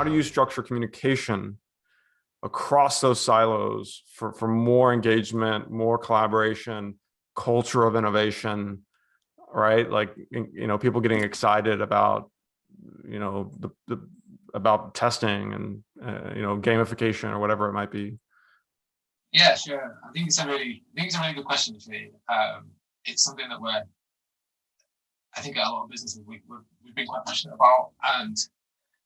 do you structure communication across those silos for more engagement, more collaboration, culture of innovation, right? Like, people getting excited about, about testing and, gamification or whatever it might be. Yeah, sure. I think it's a really good question, actually. It's something that I think a lot of businesses we've been quite passionate about, and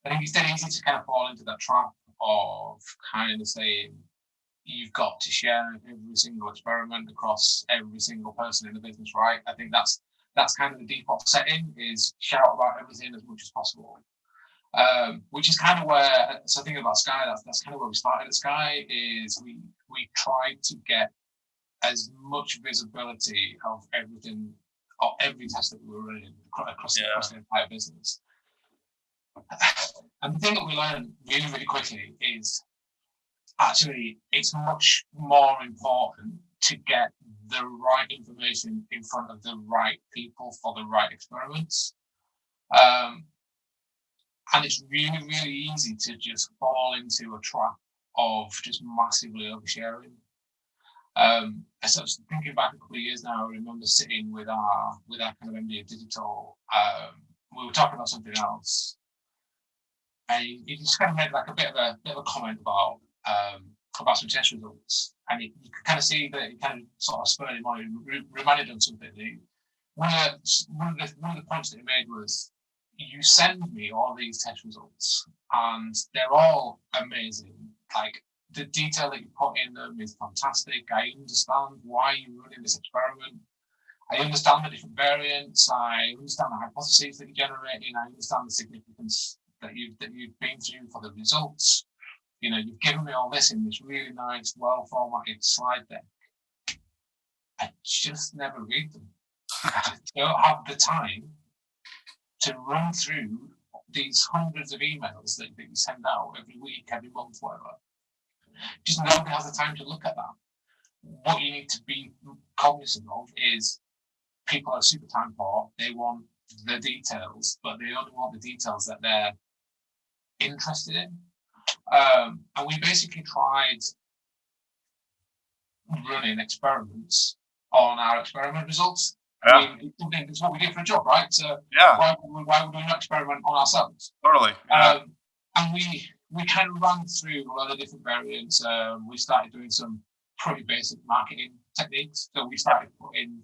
I think it's dead easy to kind of fall into that trap of kind of saying you've got to share every single experiment across every single person in the business, right? I think that's kind of the default setting, is shout about everything as much as possible. Which is kind of where, so thinking about Sky, that's kind of where we started at Sky, is we tried to get as much visibility of everything, or every test that we were running across the entire business. And the thing that we learned really, really quickly is actually it's much more important to get the right information in front of the right people for the right experiments. And it's really, really easy to just fall into a trap of just massively oversharing. As I was thinking back a couple of years now, I remember sitting with our kind of MD of digital. We were talking about something else, and he just kind of made like a bit of a comment about some test results, and you could kind of see that he kind of sort of spurred him on, reminded him something. One of the points that he made was, you send me all these test results and they're all amazing. Like, the detail that you put in them is fantastic. I understand why you're running this experiment. I understand the different variants. I understand the hypotheses that you're generating. I understand the significance that you've been through for the results. You've given me all this in this really nice, well-formatted slide deck. I just never read them. I just don't have the time to run through these hundreds of emails that you send out every week, every month, whatever. Just nobody has the time to look at that. What you need to be cognizant of is people are super time poor. They want the details, but they only want the details that they're interested in. And we basically tried running experiments on our experiment results. Yeah. I mean, it's what we do for a job, right? So why would we not experiment on ourselves? Totally. Yeah. And we kind of ran through a lot of different variants. We started doing some pretty basic marketing techniques. So we started putting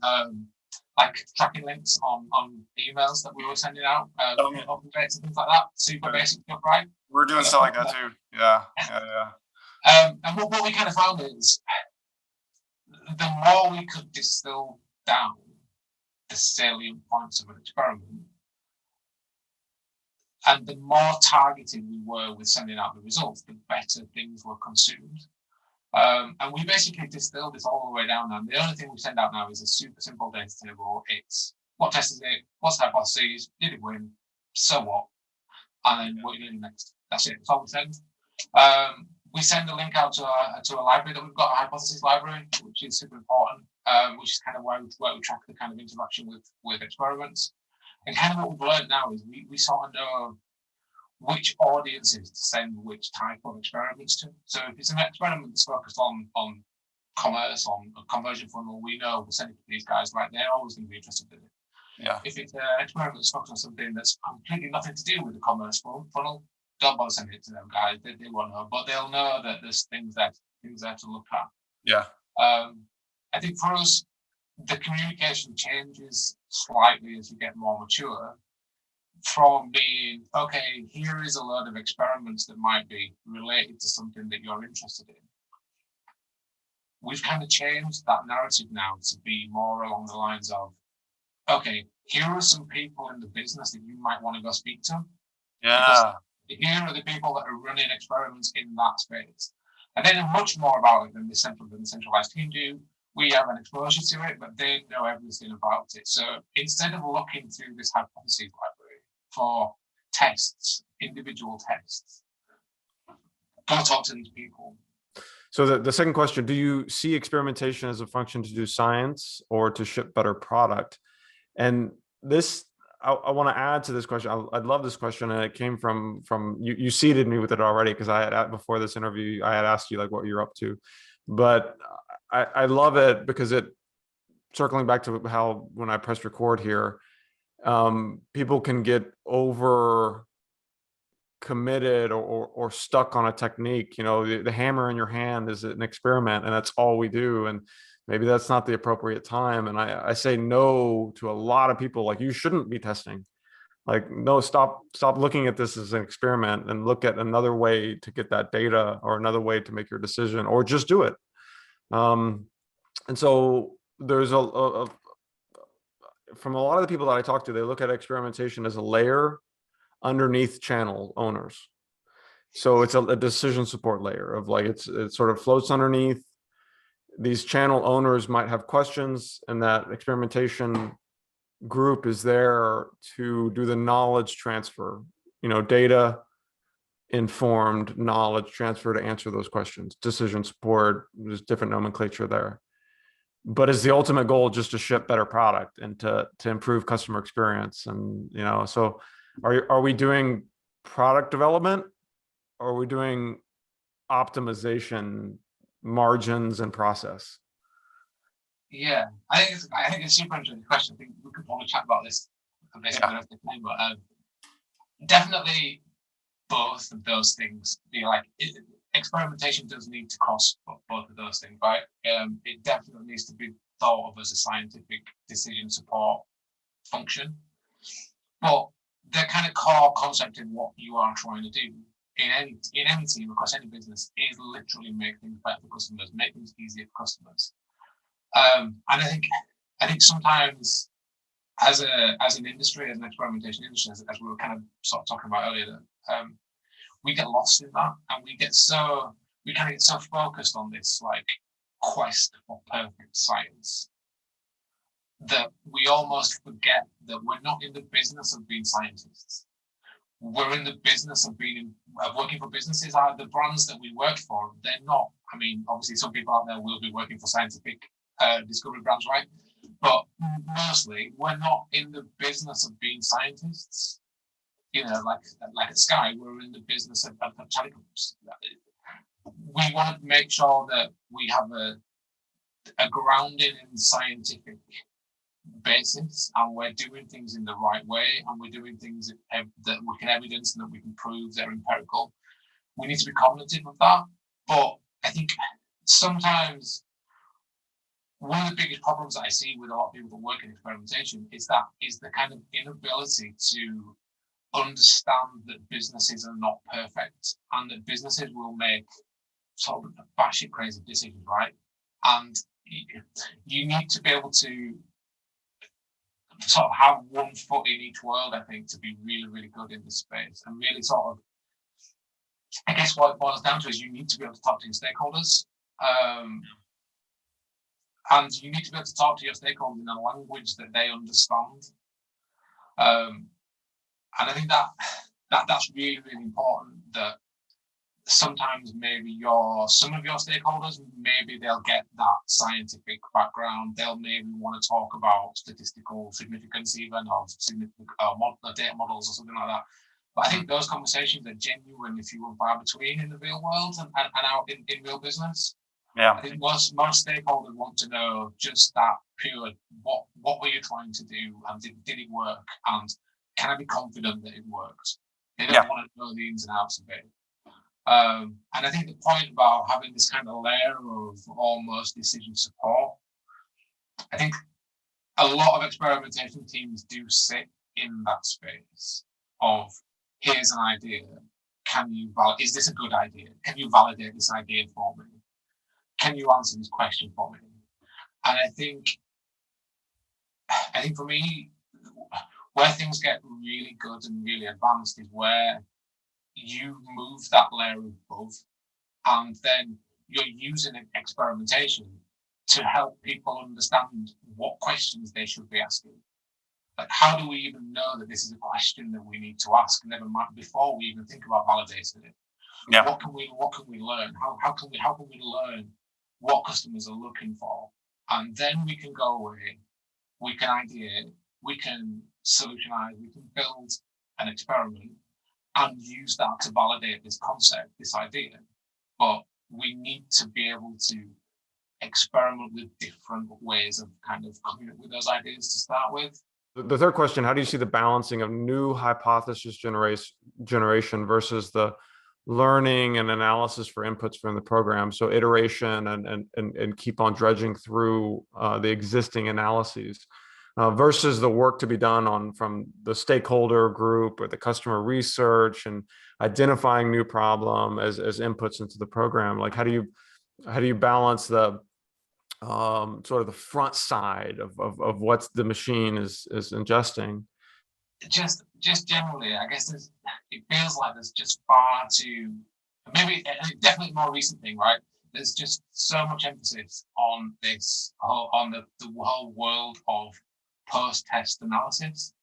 like tracking links on emails that we were sending out, open dates and things like that. Super basic stuff, right? We're doing stuff like that too. Yeah. And what we kind of found is the more we could distill down the salient points of an experiment, and the more targeted we were with sending out the results, the better things were consumed. And we basically distilled this all the way down. And the only thing we send out now is a super simple data table. It's what test is it? What's the hypotheses? Did it win? So what? And then what are you doing next? That's it. That's all we send. We send a link out to a library that we've got, a hypothesis library, which is super important, which is kind of where we track the kind of interaction with experiments. And kind of what we've learned now is we sort of know which audiences to send which type of experiments to. So if it's an experiment that's focused on commerce, on a conversion funnel, we know we'll send it to these guys, right? They're always going to be interested in it. Yeah. If it's an experiment that's focused on something that's completely nothing to do with the commerce funnel, don't bother sending it to them guys. They won't know, but they'll know that there's things there to look at. Yeah. I think for us, the communication changes slightly as you get more mature, from being, okay, here is a load of experiments that might be related to something that you're interested in. We've kind of changed that narrative now to be more along the lines of, okay, here are some people in the business that you might want to go speak to. Yeah. Here are the people that are running experiments in that space. And they know much more about it than the centralized team do. We have an exposure to it, but they know everything about it. So instead of looking through this hypothesis library for tests, individual tests, go talk to these people. So the second question, do you see experimentation as a function to do science or to ship better product? And this, I want to add to this question. I'd love this question, and it came from you. You seeded me with it already because I had, before this interview, I had asked you like what you're up to, but I love it because it, circling back to how when I press record here, people can get over committed or stuck on a technique. You know, the hammer in your hand is an experiment, and that's all we do. And maybe that's not the appropriate time. And I say no to a lot of people. Like, you shouldn't be testing. Like, no, stop looking at this as an experiment and look at another way to get that data, or another way to make your decision, or just do it. And so there's from a lot of the people that I talk to, they look at experimentation as a layer underneath channel owners. So it's a decision support layer of like, it sort of floats underneath. These channel owners might have questions, and that experimentation group is there to do the knowledge transfer, you know, data informed knowledge transfer to answer those questions. Decision support, there's different nomenclature there. But is the ultimate goal just to ship better product and to improve customer experience? And, you know, so are we doing product development, or are we doing optimization, margins, and process? Yeah, I think it's a super interesting question. I think we could probably chat about this a bit over the time, but definitely both of those things. Experimentation does need to cross both of those things, right? It definitely needs to be thought of as a scientific decision support function, but the kind of core concept in what you are trying to do in any team across any business is literally make things better for customers, make things easier for customers. And I think sometimes as an industry, as an experimentation industry, as we were kind of sort of talking about earlier, we get lost in that, and we kind of get so focused on this like quest for perfect science that we almost forget that we're not in the business of being scientists. We're in the business of working for businesses. The brands that we work for, they're not. I mean, obviously, some people out there will be working for scientific discovery brands, right? But mostly, we're not in the business of being scientists. You know, like at Sky, we're in the business of telecoms. We want to make sure that we have a grounding in scientific basis, and we're doing things in the right way, and we're doing things that we can evidence and that we can prove they're empirical. We need to be cognitive of that. But I think sometimes one of the biggest problems that I see with a lot of people that work in experimentation is the kind of inability to understand that businesses are not perfect, and that businesses will make sort of batshit crazy decisions, right? And you need to be able to sort of have one foot in each world, I think, to be really, really good in this space. And really sort of, I guess what it boils down to is you need to be able to talk to your stakeholders. And you need to be able to talk to your stakeholders in a language that they understand. And I think that's really, really important, that sometimes maybe some of your stakeholders, maybe they'll get that scientific background. They'll maybe want to talk about statistical significance even of significant data models or something like that. But I think those conversations are genuine, if you will, far between in the real world and out in real business. Yeah. I think most stakeholders want to know just that pure, what were you trying to do, and did it work, and can I be confident that it worked? They don't want to know the ins and outs of it. And I think the point about having this kind of layer of almost decision support, I think a lot of experimentation teams do sit in that space of, here's an idea. Is this a good idea? Can you validate this idea for me? Can you answer this question for me? And I think for me, where things get really good and really advanced is where you move that layer above, and then you're using experimentation to help people understand what questions they should be asking. Like, how do we even know that this is a question that we need to ask, never mind before we even think about validating it? Yeah. What can we learn? How can we learn what customers are looking for? And then we can go away, we can ideate, we can solutionize, we can build an experiment and use that to validate this concept, this idea. But we need to be able to experiment with different ways of kind of coming up with those ideas to start with. The third question, how do you see the balancing of new hypothesis generation versus the learning and analysis for inputs from the program? So iteration and keep on dredging through the existing analyses versus the work to be done from the stakeholder group or the customer research and identifying new problem as inputs into the program. Like how do you balance the sort of the front side of what the machine is ingesting? Just generally, I guess it feels like there's just far too, maybe definitely more recent thing, right? There's just so much emphasis on this on the whole world of post-test analysis,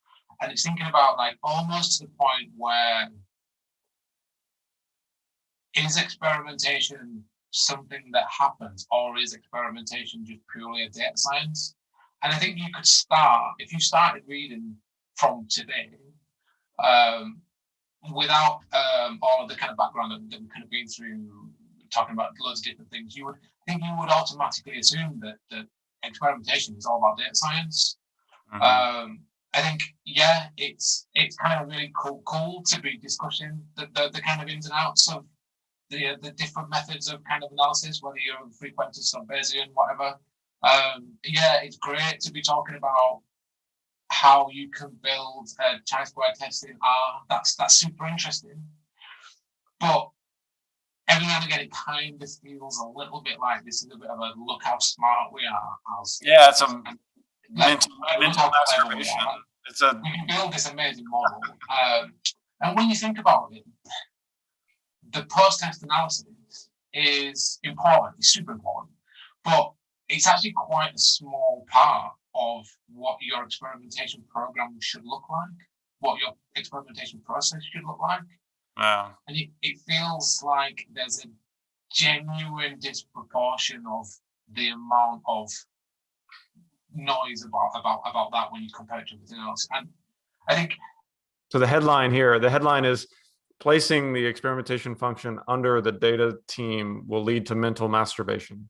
and it's thinking about like almost to the point where is experimentation something that happens, or is experimentation just purely a data science? And I think you could start, if you started reading from today, without all of the kind of background that we've kind of been through, talking about loads of different things, you would automatically assume that experimentation is all about data science. Mm-hmm. I think, yeah, it's kind of really cool to be discussing the kind of ins and outs of the different methods of kind of analysis, whether you're frequentist or Bayesian, whatever. Yeah, it's great to be talking about how you can build chi-square testing. That's super interesting. But every now and again, it kind of feels a little bit like this is a bit of a look how smart we are. Yeah, it's a mental masturbation. We can build this amazing model. And when you think about it, the post-test analysis is important, it's super important, but it's actually quite a small part of what your experimentation program should look like, what your experimentation process should look like. Wow. And it feels like there's a genuine disproportion of the amount of noise about that when you compare it to everything else. And I think so the headline is placing the experimentation function under the data team will lead to mental masturbation.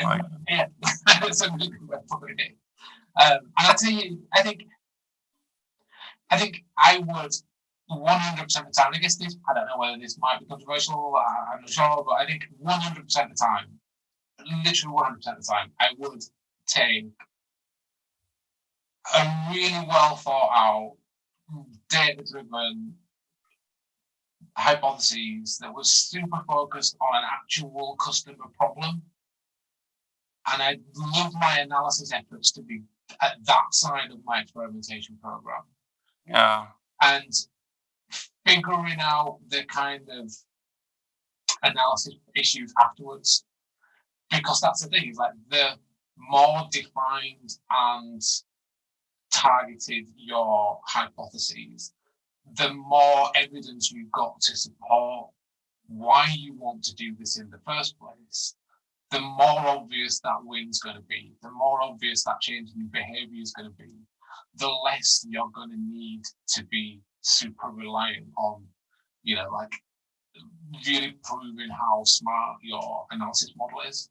Right. Yeah, that's a really good way of putting it. And I'll tell you, I think I would 100% of the time, I guess this, I don't know whether this might be controversial, I'm not sure, but I think 100% of the time, literally 100% of the time, I would take a really well thought out, data-driven hypotheses that was super focused on an actual customer problem. And I'd love my analysis efforts to be at that side of my experimentation program. Yeah. And figuring out the kind of analysis issues afterwards. Because that's the thing, is like the more defined and targeted your hypotheses, the more evidence you've got to support why you want to do this in the first place, the more obvious that win's going to be, the more obvious that change in behavior is going to be, the less you're going to need to be super reliant on, like really proving how smart your analysis model is.